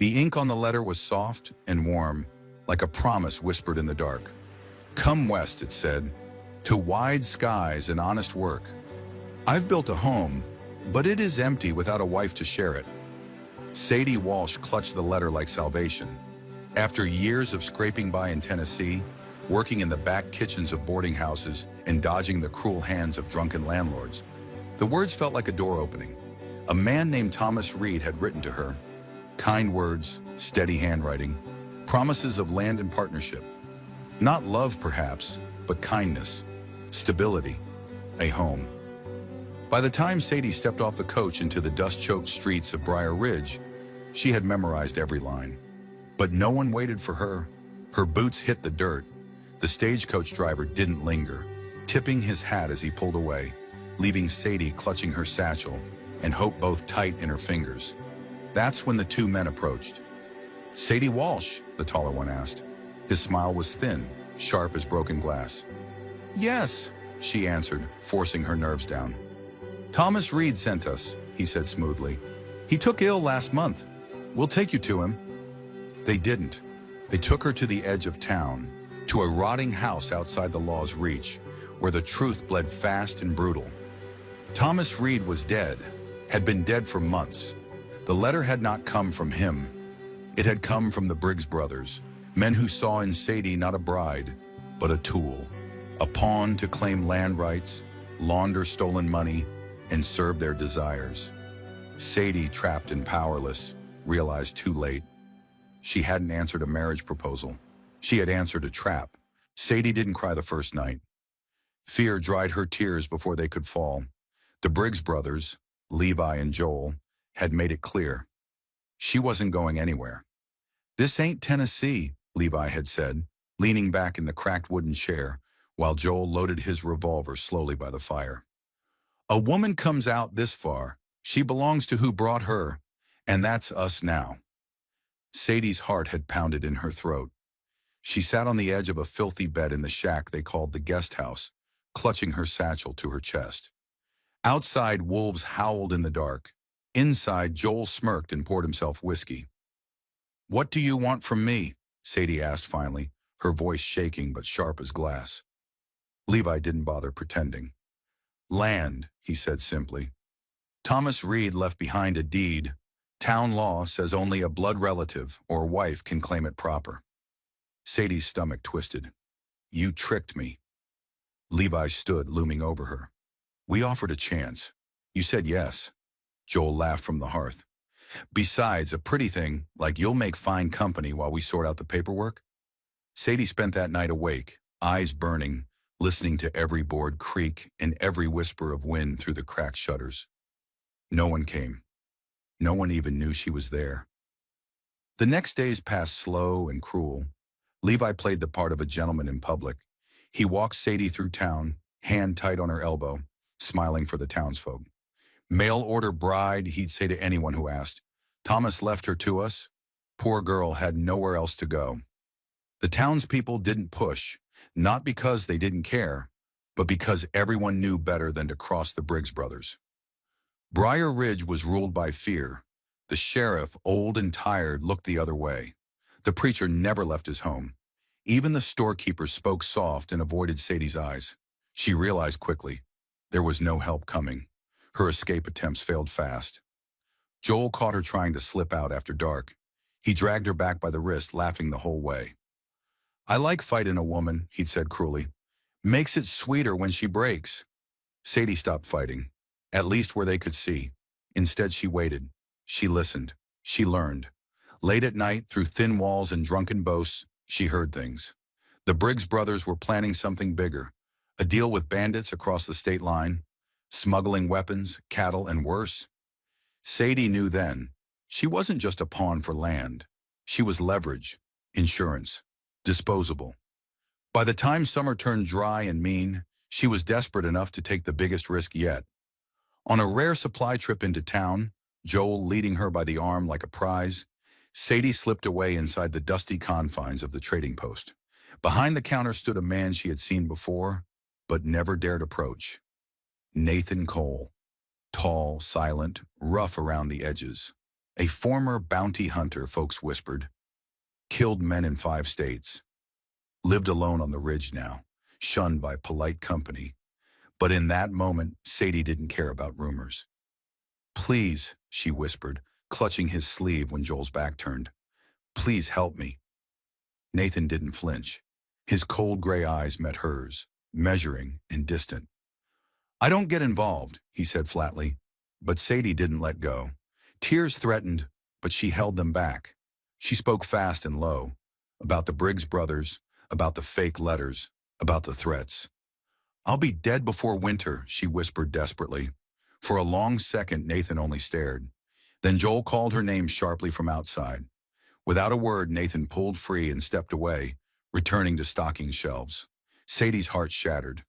The ink on the letter was soft and warm, like a promise whispered in the dark. "Come west," it said, "to wide skies and honest work. I've built a home, but it is empty without a wife to share it." Sadie Walsh clutched the letter like salvation. After years of scraping by in Tennessee, working in the back kitchens of boarding houses and dodging the cruel hands of drunken landlords, the words felt like a door opening. A man named Thomas Reed had written to her. Kind words, steady handwriting, promises of land and partnership. Not love, perhaps, but kindness, stability, a home. By the time Sadie stepped off the coach into the dust-choked streets of Briar Ridge, she had memorized every line. But no one waited for her. Her boots hit the dirt. The stagecoach driver didn't linger, tipping his hat as he pulled away, leaving Sadie clutching her satchel and hope both tight in her fingers. That's when the two men approached. "Sadie Walsh?" the taller one asked. His smile was thin, sharp as broken glass. "Yes," she answered, forcing her nerves down. "Thomas Reed sent us," he said smoothly. "He took ill last month. We'll take you to him." They didn't. They took her to the edge of town, to a rotting house outside the law's reach, where the truth bled fast and brutal. Thomas Reed was dead, had been dead for months. The letter had not come from him. It had come from the Briggs brothers, men who saw in Sadie not a bride, but a tool, a pawn to claim land rights, launder stolen money, and serve their desires. Sadie, trapped and powerless, realized too late. She hadn't answered a marriage proposal. She had answered a trap. Sadie didn't cry the first night. Fear dried her tears before they could fall. The Briggs brothers, Levi and Joel, had made it clear. She wasn't going anywhere. "This ain't Tennessee," Levi had said, leaning back in the cracked wooden chair, while Joel loaded his revolver slowly by the fire. "A woman comes out this far. She belongs to who brought her, and that's us now." Sadie's heart had pounded in her throat. She sat on the edge of a filthy bed in the shack they called the guest house, clutching her satchel to her chest. Outside, wolves howled in the dark. Inside, Joel smirked and poured himself whiskey. "What do you want from me?" Sadie asked finally, her voice shaking but sharp as glass. Levi didn't bother pretending. "Land," he said simply. "Thomas Reed left behind a deed. Town law says only a blood relative or wife can claim it proper." Sadie's stomach twisted. "You tricked me." Levi stood, looming over her. "We offered a chance. You said yes." Joel laughed from the hearth. "Besides, a pretty thing, like you'll make fine company while we sort out the paperwork." Sadie spent that night awake, eyes burning, listening to every board creak and every whisper of wind through the cracked shutters. No one came. No one even knew she was there. The next days passed slow and cruel. Levi played the part of a gentleman in public. He walked Sadie through town, hand tight on her elbow, smiling for the townsfolk. "Mail order bride," he'd say to anyone who asked. "Thomas left her to us." Poor girl had nowhere else to go. The townspeople didn't push, not because they didn't care, but because everyone knew better than to cross the Briggs brothers. Briar Ridge was ruled by fear. The sheriff, old and tired, looked the other way. The preacher never left his home. Even the storekeeper spoke soft and avoided Sadie's eyes. She realized quickly there was no help coming. Her escape attempts failed fast. Joel caught her trying to slip out after dark. He dragged her back by the wrist, laughing the whole way. "I like fighting a woman," he'd said cruelly. "Makes it sweeter when she breaks." Sadie stopped fighting, at least where they could see. Instead, she waited. She listened. She learned. Late at night, through thin walls and drunken boasts, she heard things. The Briggs brothers were planning something bigger, a deal with bandits across the state line, smuggling weapons, cattle, and worse. Sadie knew then, she wasn't just a pawn for land. She was leverage, insurance, disposable. By the time summer turned dry and mean, she was desperate enough to take the biggest risk yet. On a rare supply trip into town, Joel leading her by the arm like a prize, Sadie slipped away inside the dusty confines of the trading post. Behind the counter stood a man she had seen before, but never dared approach. Nathan Cole. Tall, silent, rough around the edges. A former bounty hunter, folks whispered. Killed men in 5 states. Lived alone on the ridge now, shunned by polite company. But in that moment, Sadie didn't care about rumors. Please, she whispered, clutching his sleeve when Joel's back turned. Please help me. Nathan didn't flinch. His cold gray eyes met hers, measuring and distant. I don't get involved, he said flatly. But Sadie didn't let go. Tears threatened, but she held them back. She spoke fast and low, about the Briggs brothers, about the fake letters, about the threats. I'll be dead before winter, she whispered desperately. For a long second, Nathan only stared. Then Joel called her name sharply from outside. Without a word, Nathan pulled free and stepped away, returning to stocking shelves. Sadie's heart shattered.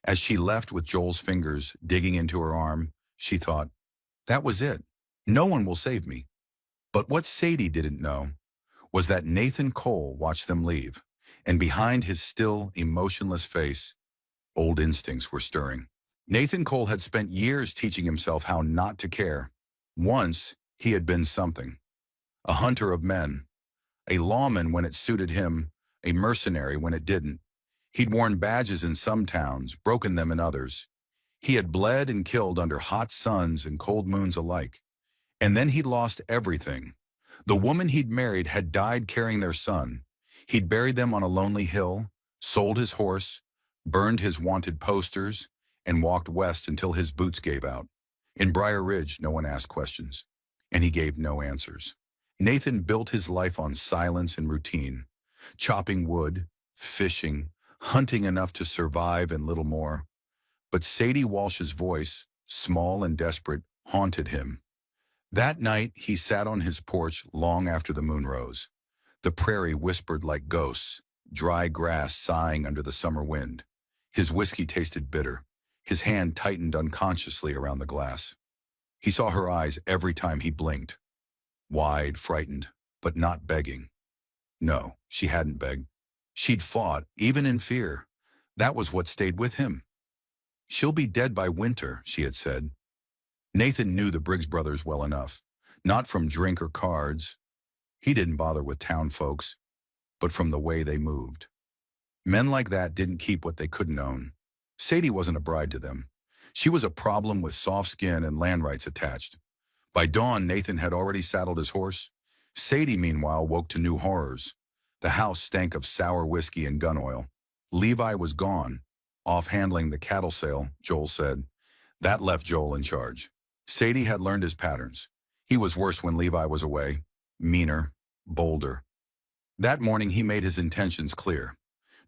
As she left with Joel's fingers digging into her arm, she thought, that was it. No one will save me. But what Sadie didn't know was that Nathan Cole watched them leave, and behind his still, emotionless face, old instincts were stirring. Nathan Cole had spent years teaching himself how not to care. Once, he had been something. A hunter of men. A lawman when it suited him, a mercenary when it didn't. He'd worn badges in some towns, broken them in others. He had bled and killed under hot suns and cold moons alike. And then he'd lost everything. The woman he'd married had died carrying their son. He'd buried them on a lonely hill, sold his horse, burned his wanted posters, and walked west until his boots gave out. In Briar Ridge, no one asked questions, and he gave no answers. Nathan built his life on silence and routine, chopping wood, fishing, hunting enough to survive and little more. But Sadie Walsh's voice, small and desperate, haunted him. That night, he sat on his porch long after the moon rose. The prairie whispered like ghosts, dry grass sighing under the summer wind. His whiskey tasted bitter. His hand tightened unconsciously around the glass. He saw her eyes every time he blinked. Wide, frightened, but not begging. No, she hadn't begged. She'd fought, even in fear. That was what stayed with him. She'll be dead by winter, she had said. Nathan knew the Briggs brothers well enough, not from drink or cards. He didn't bother with town folks, but from the way they moved. Men like that didn't keep what they couldn't own. Sadie wasn't a bride to them. She was a problem with soft skin and land rights attached. By dawn, Nathan had already saddled his horse. Sadie, meanwhile, woke to new horrors. The house stank of sour whiskey and gun oil. Levi was gone, off handling the cattle sale, Joel said. That left Joel in charge. Sadie had learned his patterns. He was worse when Levi was away, meaner, bolder. That morning he made his intentions clear.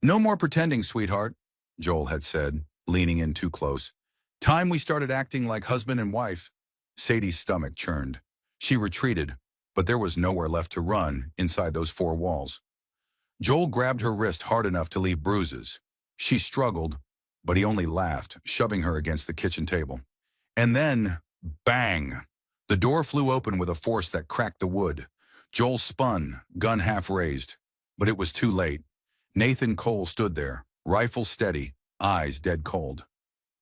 No more pretending, sweetheart, Joel had said, leaning in too close. Time we started acting like husband and wife. Sadie's stomach churned. She retreated, but there was nowhere left to run inside those 4 walls. Joel grabbed her wrist hard enough to leave bruises. She struggled, but he only laughed, shoving her against the kitchen table. And then, bang! The door flew open with a force that cracked the wood. Joel spun, gun half raised, but it was too late. Nathan Cole stood there, rifle steady, eyes dead cold.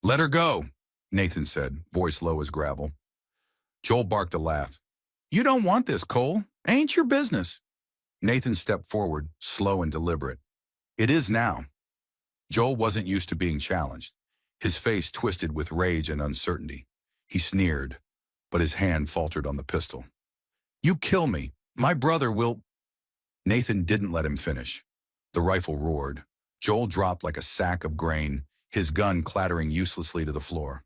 Let her go, Nathan said, voice low as gravel. Joel barked a laugh. You don't want this, Cole. Ain't your business. Nathan stepped forward, slow and deliberate. It is now. Joel wasn't used to being challenged. His face twisted with rage and uncertainty. He sneered, but his hand faltered on the pistol. You kill me. My brother will... Nathan didn't let him finish. The rifle roared. Joel dropped like a sack of grain, his gun clattering uselessly to the floor.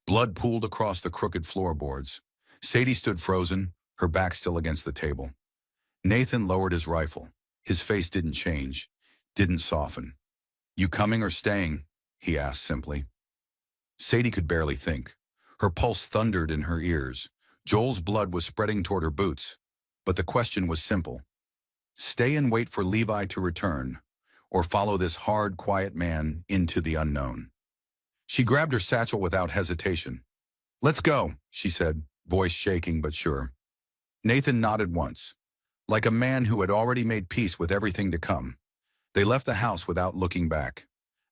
Blood pooled across the crooked floorboards. Sadie stood frozen, her back still against the table. Nathan lowered his rifle. His face didn't change, didn't soften. You coming or staying? He asked simply. Sadie could barely think. Her pulse thundered in her ears. Joel's blood was spreading toward her boots. But the question was simple. Stay and wait for Levi to return, or follow this hard, quiet man into the unknown. She grabbed her satchel without hesitation. Let's go, she said, voice shaking but sure. Nathan nodded once, like a man who had already made peace with everything to come. They left the house without looking back.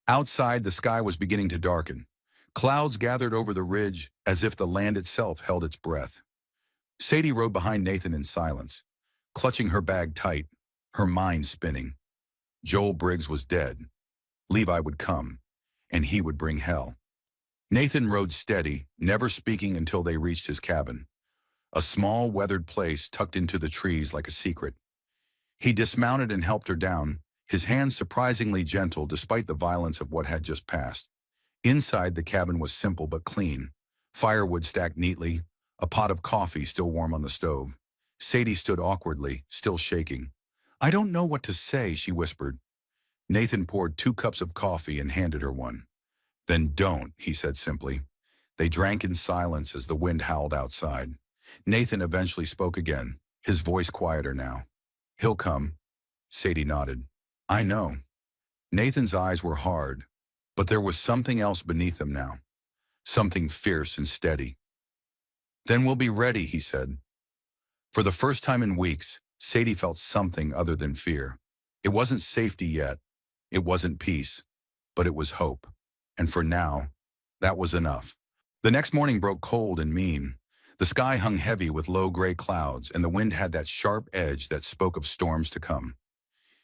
Outside, the sky was beginning to darken. Clouds gathered over the ridge as if the land itself held its breath. Sadie rode behind Nathan in silence, clutching her bag tight, her mind spinning. Joel Briggs was dead. Levi would come, and he would bring hell. Nathan rode steady, never speaking until they reached his cabin, a small, weathered place tucked into the trees like a secret. He dismounted and helped her down, his hands surprisingly gentle despite the violence of what had just passed. Inside, the cabin was simple but clean. Firewood stacked neatly, a pot of coffee still warm on the stove. Sadie stood awkwardly, still shaking. "I don't know what to say," she whispered. Nathan poured 2 cups of coffee and handed her one. "Then don't," he said simply. They drank in silence as the wind howled outside. Nathan eventually spoke again, his voice quieter now. "He'll come." Sadie nodded. "I know." Nathan's eyes were hard, but there was something else beneath them now, something fierce and steady. "Then we'll be ready," he said. For the first time in weeks, Sadie felt something other than fear. It wasn't safety yet, it wasn't peace, but it was hope. And for now, that was enough. The next morning broke cold and mean. The sky hung heavy with low gray clouds, and the wind had that sharp edge that spoke of storms to come.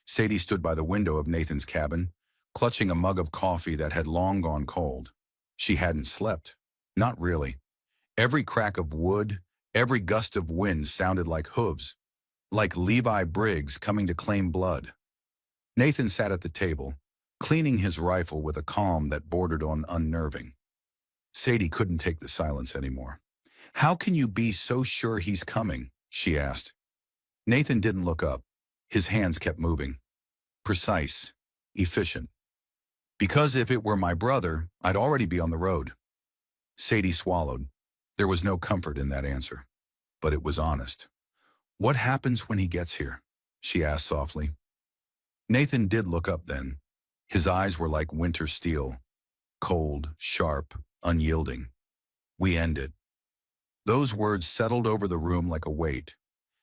Sadie stood by the window of Nathan's cabin, clutching a mug of coffee that had long gone cold. She hadn't slept. Not really. Every crack of wood, every gust of wind sounded like hooves, like Levi Briggs coming to claim blood. Nathan sat at the table, cleaning his rifle with a calm that bordered on unnerving. Sadie couldn't take the silence anymore. "How can you be so sure he's coming?" she asked. Nathan didn't look up. His hands kept moving. Precise, efficient. "Because if it were my brother, I'd already be on the road." Sadie swallowed. There was no comfort in that answer, but it was honest. "What happens when he gets here?" she asked softly. Nathan did look up then. His eyes were like winter steel, cold, sharp, unyielding. "We end it." Those words settled over the room like a weight.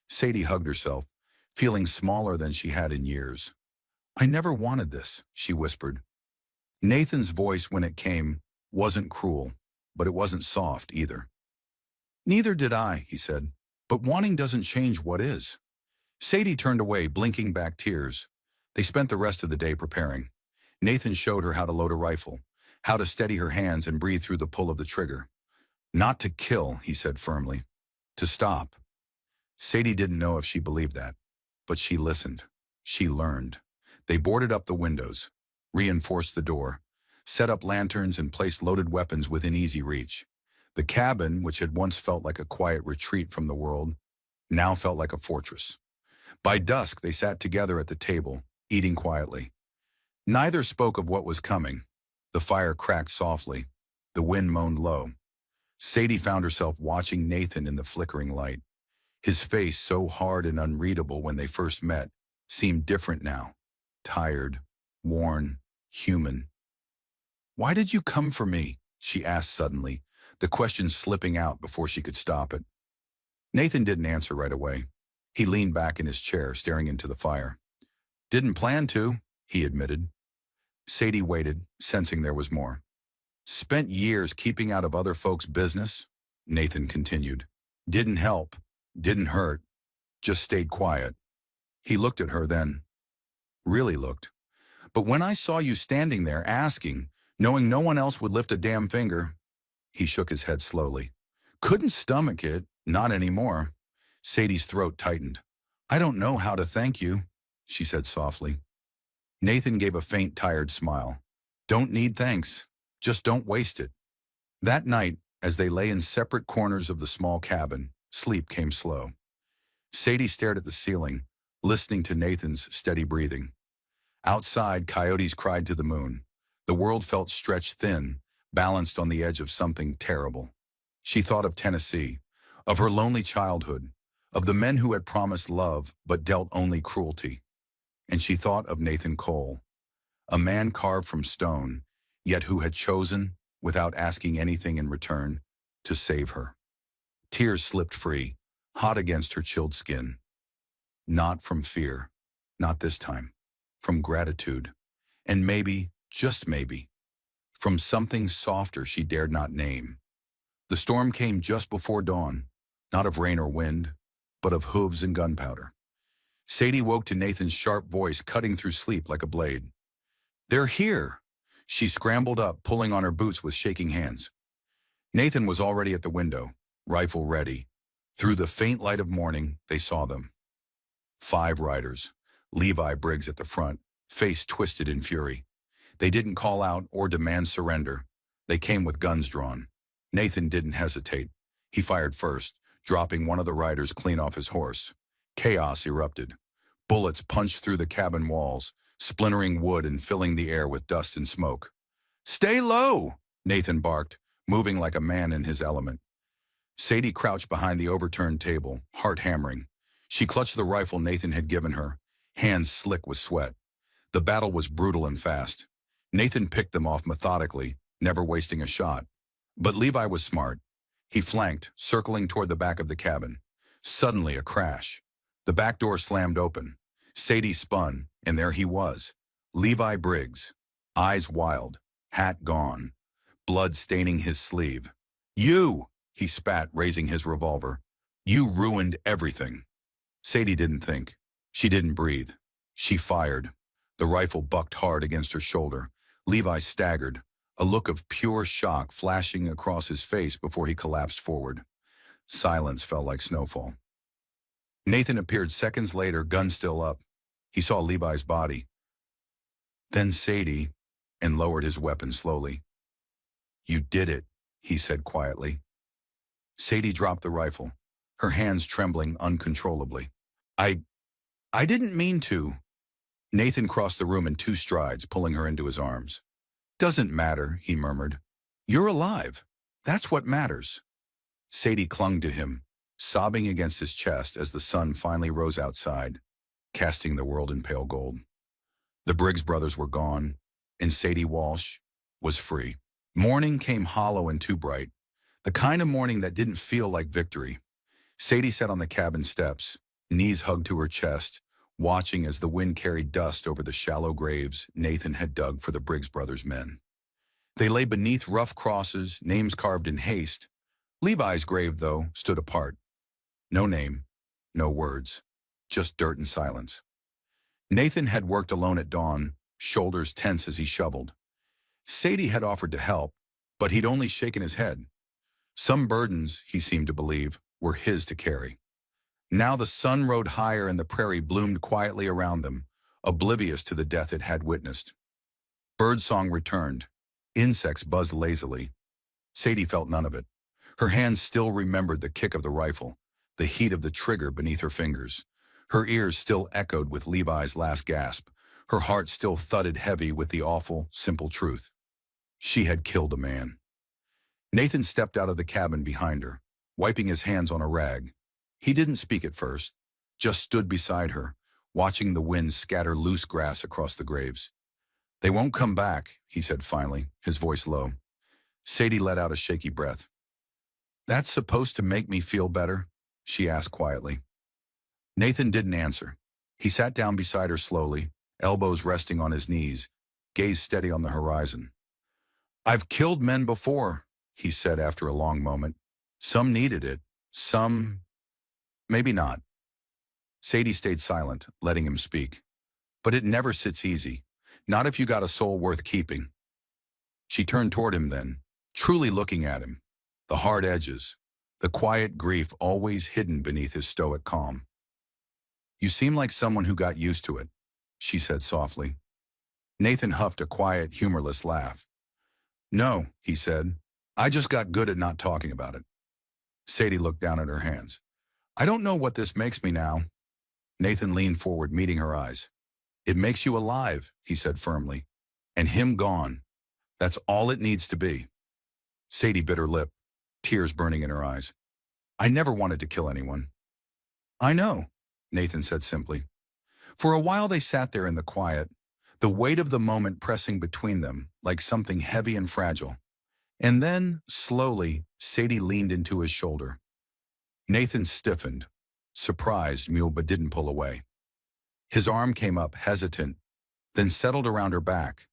Sadie hugged herself, feeling smaller than she had in years. "I never wanted this," she whispered. Nathan's voice, when it came, wasn't cruel, but it wasn't soft either. "Neither did I," he said, "but wanting doesn't change what is." Sadie turned away, blinking back tears. They spent the rest of the day preparing. Nathan showed her how to load a rifle, how to steady her hands and breathe through the pull of the trigger. "Not to kill," he said firmly. "To stop." Sadie didn't know if she believed that, but she listened. She learned. They boarded up the windows, reinforced the door, set up lanterns and placed loaded weapons within easy reach. The cabin, which had once felt like a quiet retreat from the world, now felt like a fortress. By dusk, they sat together at the table, eating quietly. Neither spoke of what was coming. The fire cracked softly. The wind moaned low. Sadie found herself watching Nathan in the flickering light. His face, so hard and unreadable when they first met, seemed different now. Tired, worn, human. "Why did you come for me?" she asked suddenly, the question slipping out before she could stop it. Nathan didn't answer right away. He leaned back in his chair, staring into the fire. "Didn't plan to," he admitted. Sadie waited, sensing there was more. "Spent years keeping out of other folks' business," Nathan continued. "Didn't help, didn't hurt, just stayed quiet." He looked at her then. Really looked. "But when I saw you standing there asking, knowing no one else would lift a damn finger," he shook his head slowly. "Couldn't stomach it, not anymore." Sadie's throat tightened. "I don't know how to thank you," she said softly. Nathan gave a faint, tired smile. "Don't need thanks. Just don't waste it." That night, as they lay in separate corners of the small cabin, sleep came slow. Sadie stared at the ceiling, listening to Nathan's steady breathing. Outside, coyotes cried to the moon. The world felt stretched thin, balanced on the edge of something terrible. She thought of Tennessee, of her lonely childhood, of the men who had promised love but dealt only cruelty. And she thought of Nathan Cole, a man carved from stone, yet who had chosen, without asking anything in return, to save her. Tears slipped free, hot against her chilled skin. Not from fear, not this time, from gratitude, and maybe, just maybe, from something softer she dared not name. The storm came just before dawn, not of rain or wind, but of hooves and gunpowder. Sadie woke to Nathan's sharp voice cutting through sleep like a blade. "They're here!" She scrambled up, pulling on her boots with shaking hands. Nathan was already at the window, rifle ready. Through the faint light of morning, they saw them. 5 riders, Levi Briggs at the front, face twisted in fury. They didn't call out or demand surrender. They came with guns drawn. Nathan didn't hesitate. He fired first, dropping one of the riders clean off his horse. Chaos erupted. Bullets punched through the cabin walls, splintering wood and filling the air with dust and smoke. "Stay low!" Nathan barked, moving like a man in his element. Sadie crouched behind the overturned table, heart hammering. She clutched the rifle Nathan had given her, hands slick with sweat. The battle was brutal and fast. Nathan picked them off methodically, never wasting a shot. But Levi was smart. He flanked, circling toward the back of the cabin. Suddenly, a crash. The back door slammed open. Sadie spun, and there he was. Levi Briggs, eyes wild, hat gone, blood staining his sleeve. "You!" he spat, raising his revolver. "You ruined everything." Sadie didn't think. She didn't breathe. She fired. The rifle bucked hard against her shoulder. Levi staggered, a look of pure shock flashing across his face before he collapsed forward. Silence fell like snowfall. Nathan appeared seconds later, gun still up. He saw Levi's body. Then Sadie, and lowered his weapon slowly. "You did it," he said quietly. Sadie dropped the rifle, her hands trembling uncontrollably. I didn't mean to." Nathan crossed the room in 2 strides, pulling her into his arms. "Doesn't matter," he murmured. "You're alive. That's what matters." Sadie clung to him, sobbing against his chest as the sun finally rose outside, casting the world in pale gold. The Briggs brothers were gone, and Sadie Walsh was free. Morning came hollow and too bright, the kind of morning that didn't feel like victory. Sadie sat on the cabin steps, knees hugged to her chest, watching as the wind carried dust over the shallow graves Nathan had dug for the Briggs brothers' men. They lay beneath rough crosses, names carved in haste. Levi's grave, though, stood apart. No name, no words, just dirt and silence. Nathan had worked alone at dawn, shoulders tense as he shoveled. Sadie had offered to help, but he'd only shaken his head. Some burdens, he seemed to believe, were his to carry. Now the sun rode higher and the prairie bloomed quietly around them, oblivious to the death it had witnessed. Birdsong returned. Insects buzzed lazily. Sadie felt none of it. Her hands still remembered the kick of the rifle, the heat of the trigger beneath her fingers. Her ears still echoed with Levi's last gasp. Her heart still thudded heavy with the awful, simple truth. She had killed a man. Nathan stepped out of the cabin behind her, wiping his hands on a rag. He didn't speak at first, just stood beside her, watching the wind scatter loose grass across the graves. "They won't come back," he said finally, his voice low. Sadie let out a shaky breath. "That's supposed to make me feel better?" she asked quietly. Nathan didn't answer. He sat down beside her slowly, elbows resting on his knees, gaze steady on the horizon. "I've killed men before," he said after a long moment. "Some needed it, some... maybe not." Sadie stayed silent, letting him speak. "But it never sits easy, not if you got a soul worth keeping." She turned toward him then, truly looking at him, the hard edges, the quiet grief always hidden beneath his stoic calm. "You seem like someone who got used to it," she said softly. Nathan huffed a quiet, humorless laugh. "No," he said, "I just got good at not talking about it." Sadie looked down at her hands. "I don't know what this makes me now." Nathan leaned forward, meeting her eyes. "It makes you alive," he said firmly. "And him gone. That's all it needs to be." Sadie bit her lip, tears burning in her eyes. "I never wanted to kill anyone." "I know," Nathan said simply. For a while they sat there in the quiet, the weight of the moment pressing between them like something heavy and fragile. And then, slowly, Sadie leaned into his shoulder. Nathan stiffened, surprised, but didn't pull away. His arm came up, hesitant, then settled around her back.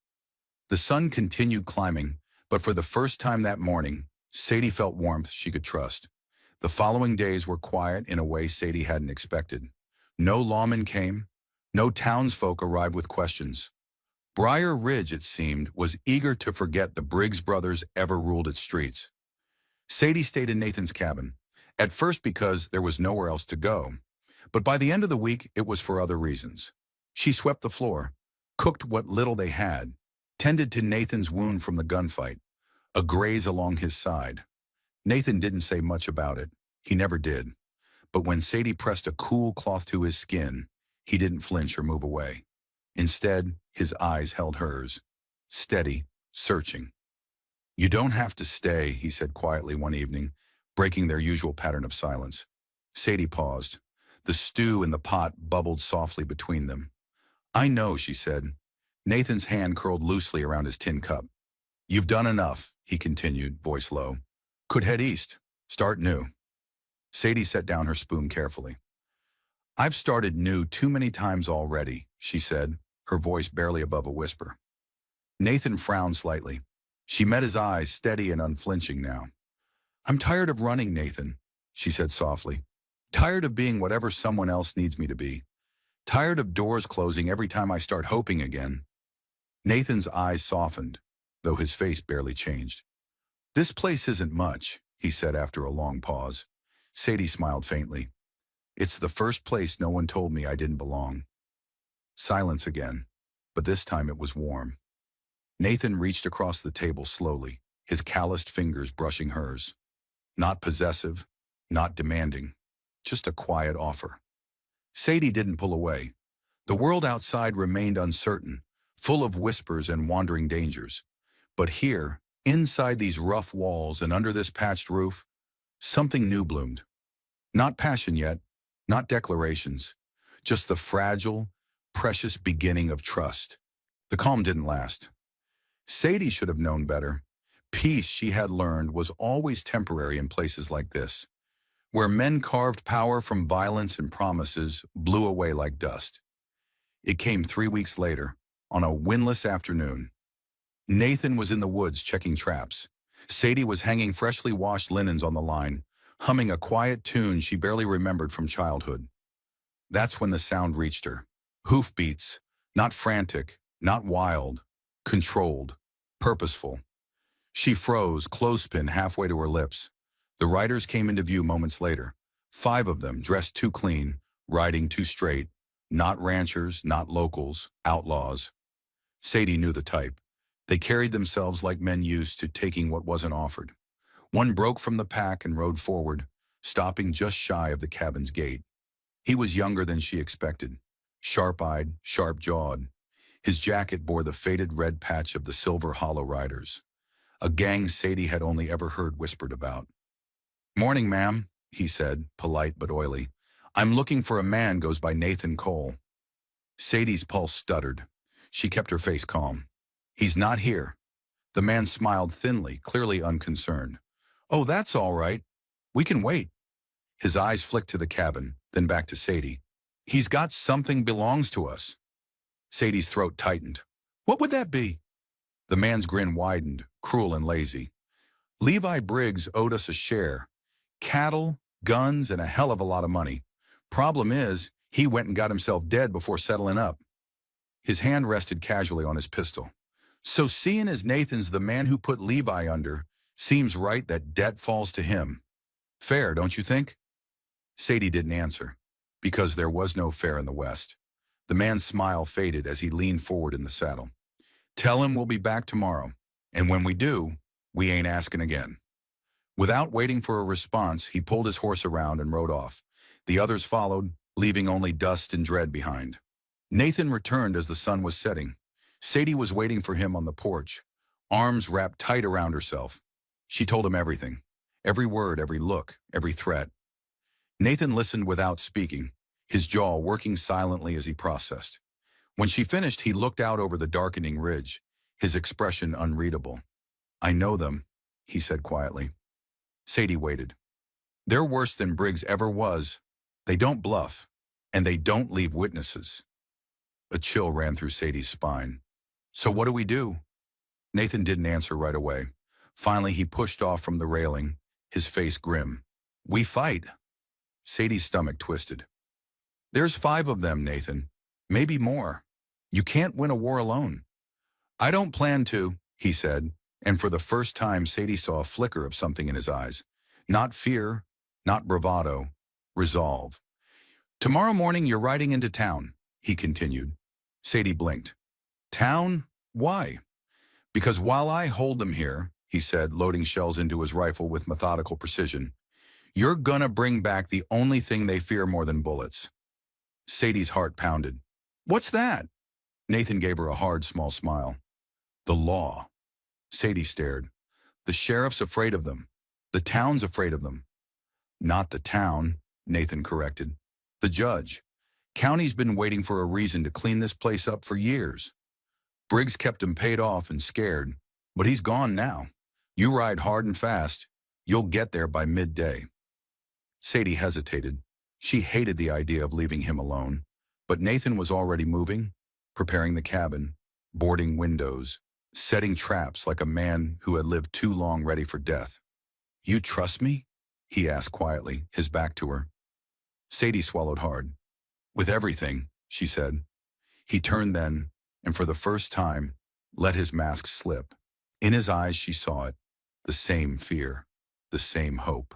The sun continued climbing, but for the first time that morning, Sadie felt warmth she could trust. The following days were quiet in a way Sadie hadn't expected. No lawmen came. No townsfolk arrived with questions. Briar Ridge, it seemed, was eager to forget the Briggs brothers ever ruled its streets. Sadie stayed in Nathan's cabin, at first because there was nowhere else to go, but by the end of the week it was for other reasons. She swept the floor, cooked what little they had, tended to Nathan's wound from the gunfight, a graze along his side. Nathan didn't say much about it. He never did. But when Sadie pressed a cool cloth to his skin, he didn't flinch or move away. Instead, his eyes held hers, steady, searching. "You don't have to stay," he said quietly one evening, breaking their usual pattern of silence. Sadie paused. The stew in the pot bubbled softly between them. "I know," she said. Nathan's hand curled loosely around his tin cup. "You've done enough," he continued, voice low. "Could head east. Start new." Sadie set down her spoon carefully. "I've started new too many times already," she said, her voice barely above a whisper. Nathan frowned slightly. She met his eyes, steady and unflinching now. "I'm tired of running, Nathan," she said softly. "Tired of being whatever someone else needs me to be. Tired of doors closing every time I start hoping again." Nathan's eyes softened, though his face barely changed. "This place isn't much," he said after a long pause. Sadie smiled faintly. "It's the first place no one told me I didn't belong." Silence again, but this time it was warm. Nathan reached across the table slowly, his calloused fingers brushing hers. Not possessive, not demanding, just a quiet offer. Sadie didn't pull away. The world outside remained uncertain, full of whispers and wandering dangers. But here, inside these rough walls and under this patched roof, something new bloomed. Not passion yet, not declarations, just the fragile, precious beginning of trust. The calm didn't last. Sadie should have known better. Peace, she had learned, was always temporary in places like this, where men carved power from violence and promises blew away like dust. It came 3 weeks later, on a windless afternoon. Nathan was in the woods checking traps. Sadie was hanging freshly washed linens on the line, humming a quiet tune she barely remembered from childhood. That's when the sound reached her. Hoofbeats, not frantic, not wild, controlled, purposeful. She froze, clothespin halfway to her lips. The riders came into view moments later. 5 of them, dressed too clean, riding too straight. Not ranchers, not locals, outlaws. Sadie knew the type. They carried themselves like men used to taking what wasn't offered. One broke from the pack and rode forward, stopping just shy of the cabin's gate. He was younger than she expected, sharp-eyed, sharp-jawed. His jacket bore the faded red patch of the Silver Hollow Riders, a gang Sadie had only ever heard whispered about. "Morning, ma'am," he said, polite but oily. "I'm looking for a man goes by Nathan Cole." Sadie's pulse stuttered. She kept her face calm. "He's not here." The man smiled thinly, clearly unconcerned. "Oh, that's all right. We can wait." His eyes flicked to the cabin, then back to Sadie. "He's got something belongs to us." Sadie's throat tightened. "What would that be?" The man's grin widened, cruel and lazy. "Levi Briggs owed us a share. Cattle, guns, and a hell of a lot of money. Problem is, he went and got himself dead before settling up." His hand rested casually on his pistol. "So seeing as Nathan's the man who put Levi under, seems right that debt falls to him. Fair, don't you think?" Sadie didn't answer, because there was no fair in the West. The man's smile faded as he leaned forward in the saddle. "Tell him we'll be back tomorrow, and when we do, we ain't asking again." Without waiting for a response, he pulled his horse around and rode off. The others followed, leaving only dust and dread behind. Nathan returned as the sun was setting. Sadie was waiting for him on the porch, arms wrapped tight around herself. She told him everything, every word, every look, every threat. Nathan listened without speaking, his jaw working silently as he processed. When she finished, he looked out over the darkening ridge, his expression unreadable. "I know them," he said quietly. Sadie waited. "They're worse than Briggs ever was. They don't bluff, and they don't leave witnesses." A chill ran through Sadie's spine. "So what do we do?" Nathan didn't answer right away. Finally, he pushed off from the railing, his face grim. We fight. Sadie's stomach twisted. There's 5 of them, Nathan. Maybe more. You can't win a war alone. I don't plan to, he said, and for the first time Sadie saw a flicker of something in his eyes. Not fear, not bravado, resolve. Tomorrow morning you're riding into town, he continued. Sadie blinked. Town? Why? Because while I hold them here, he said, loading shells into his rifle with methodical precision, you're gonna bring back the only thing they fear more than bullets. Sadie's heart pounded. What's that? Nathan gave her a hard, small smile. The law. Sadie stared. The sheriff's afraid of them. The town's afraid of them. Not the town, Nathan corrected. The judge. County's been waiting for a reason to clean this place up for years. Briggs kept him paid off and scared, but he's gone now. You ride hard and fast. You'll get there by midday. Sadie hesitated. She hated the idea of leaving him alone, but Nathan was already moving, preparing the cabin, boarding windows, setting traps like a man who had lived too long ready for death. You trust me? He asked quietly, his back to her. Sadie swallowed hard. With everything, she said. He turned then, and for the first time, let his mask slip. In his eyes she saw it, the same fear, the same hope.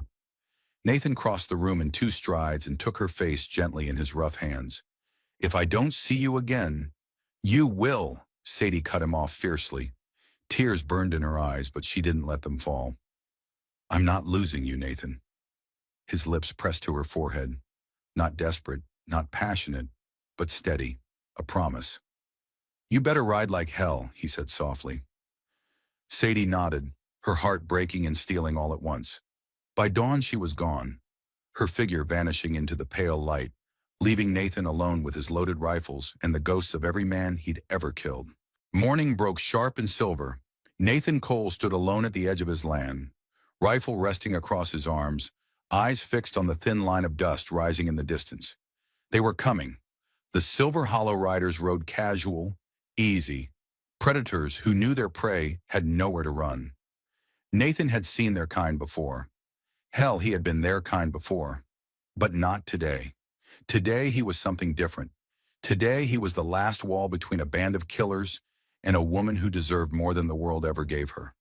Nathan crossed the room in 2 strides and took her face gently in his rough hands. If I don't see you again, you will, Sadie cut him off fiercely. Tears burned in her eyes, but she didn't let them fall. I'm not losing you, Nathan. His lips pressed to her forehead. Not desperate, not passionate, but steady, a promise. You better ride like hell, he said softly. Sadie nodded, her heart breaking and stealing all at once. By dawn she was gone, her figure vanishing into the pale light, leaving Nathan alone with his loaded rifles and the ghosts of every man he'd ever killed. Morning broke sharp and silver. Nathan Cole stood alone at the edge of his land, rifle resting across his arms, eyes fixed on the thin line of dust rising in the distance. They were coming. The Silver Hollow Riders rode casual, easy. Predators who knew their prey had nowhere to run. Nathan had seen their kind before. Hell, he had been their kind before. But not today. Today he was something different. Today he was the last wall between a band of killers and a woman who deserved more than the world ever gave her.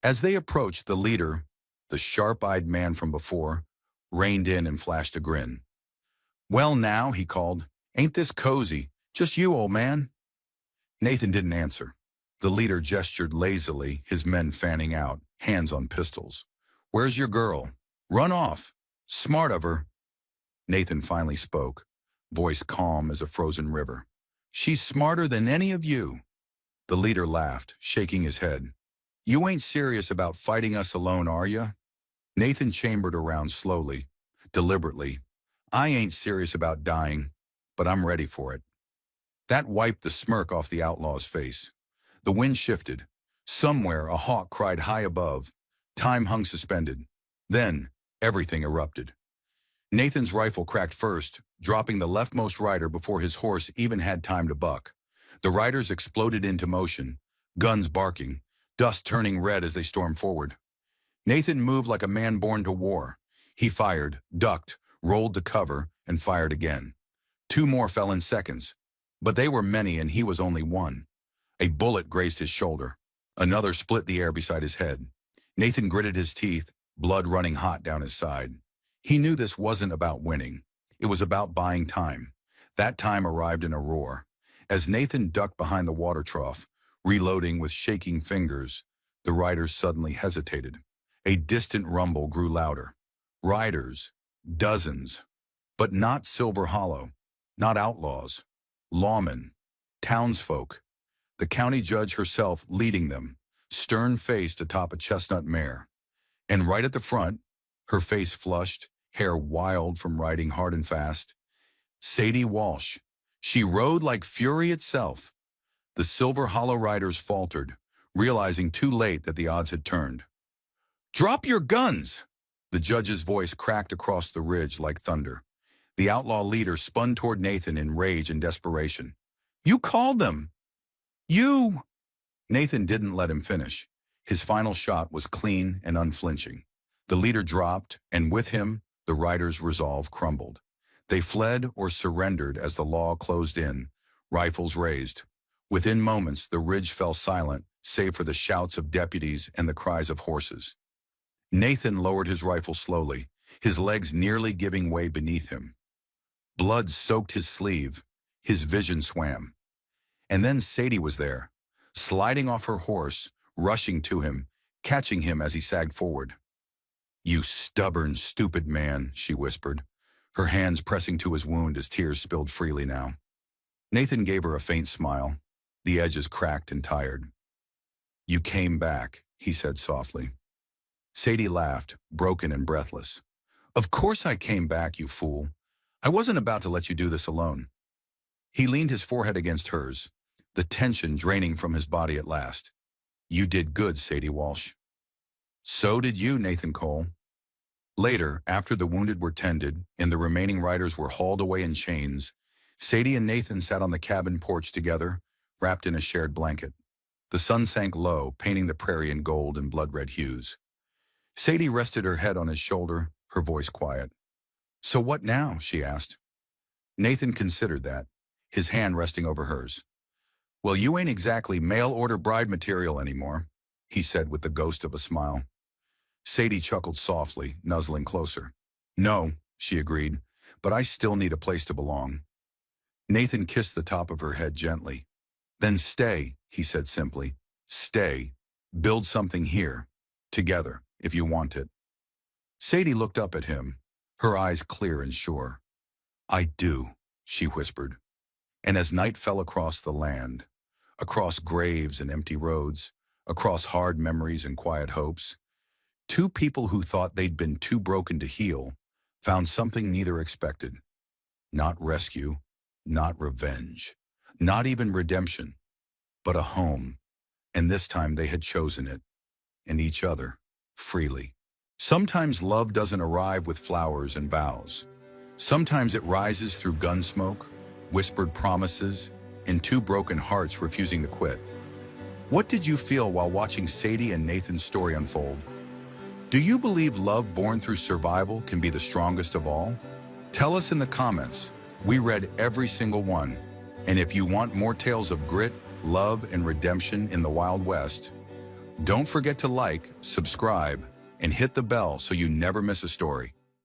As they approached, the leader, the sharp-eyed man from before, reined in and flashed a grin. Well now, he called, ain't this cozy? Just you, old man? Nathan didn't answer. The leader gestured lazily, his men fanning out, hands on pistols. Where's your girl? Run off. Smart of her. Nathan finally spoke, voice calm as a frozen river. She's smarter than any of you. The leader laughed, shaking his head. You ain't serious about fighting us alone, are you? Nathan chambered around slowly, deliberately. I ain't serious about dying, but I'm ready for it. That wiped the smirk off the outlaw's face. The wind shifted. Somewhere a hawk cried high above. Time hung suspended. Then, everything erupted. Nathan's rifle cracked first, dropping the leftmost rider before his horse even had time to buck. The riders exploded into motion, guns barking, dust turning red as they stormed forward. Nathan moved like a man born to war. He fired, ducked, rolled to cover, and fired again. 2 more fell in seconds, but they were many and he was only one. A bullet grazed his shoulder. Another split the air beside his head. Nathan gritted his teeth, blood running hot down his side. He knew this wasn't about winning. It was about buying time. That time arrived in a roar. As Nathan ducked behind the water trough, reloading with shaking fingers, the riders suddenly hesitated. A distant rumble grew louder. Riders, dozens, but not Silver Hollow, not outlaws, lawmen, townsfolk. The county judge herself leading them, stern-faced atop a chestnut mare. And right at the front, her face flushed, hair wild from riding hard and fast, Sadie Walsh. She rode like fury itself. The Silver Hollow Riders faltered, realizing too late that the odds had turned. Drop your guns! The judge's voice cracked across the ridge like thunder. The outlaw leader spun toward Nathan in rage and desperation. You called them! You! Nathan didn't let him finish. His final shot was clean and unflinching. The leader dropped, and with him, the riders' resolve crumbled. They fled or surrendered as the law closed in, rifles raised. Within moments, the ridge fell silent, save for the shouts of deputies and the cries of horses. Nathan lowered his rifle slowly, his legs nearly giving way beneath him. Blood soaked his sleeve, his vision swam. And then Sadie was there, sliding off her horse, rushing to him, catching him as he sagged forward. "You stubborn, stupid man," she whispered, her hands pressing to his wound as tears spilled freely now. Nathan gave her a faint smile, the edges cracked and tired. "You came back," he said softly. Sadie laughed, broken and breathless. "Of course I came back, you fool. I wasn't about to let you do this alone." He leaned his forehead against hers, the tension draining from his body at last. "You did good, Sadie Walsh." "So did you, Nathan Cole." Later, after the wounded were tended and the remaining riders were hauled away in chains, Sadie and Nathan sat on the cabin porch together, wrapped in a shared blanket. The sun sank low, painting the prairie in gold and blood-red hues. Sadie rested her head on his shoulder, her voice quiet. "So what now?" she asked. Nathan considered that, his hand resting over hers. "Well, you ain't exactly mail-order bride material anymore," he said with the ghost of a smile. Sadie chuckled softly, nuzzling closer. "No," she agreed, "but I still need a place to belong." Nathan kissed the top of her head gently. "Then stay," he said simply. "Stay. Build something here. Together, if you want it." Sadie looked up at him, her eyes clear and sure. "I do," she whispered. And as night fell across the land, across graves and empty roads, across hard memories and quiet hopes, two people who thought they'd been too broken to heal found something neither expected. Not rescue, not revenge, not even redemption, but a home. And this time they had chosen it, and each other, freely. Sometimes love doesn't arrive with flowers and vows. Sometimes it rises through gunsmoke, whispered promises, and two broken hearts refusing to quit. What did you feel while watching Sadie and Nathan's story unfold? Do you believe love born through survival can be the strongest of all? Tell us in the comments. We read every single one. And if you want more tales of grit, love, and redemption in the Wild West, don't forget to like, subscribe, and hit the bell so you never miss a story.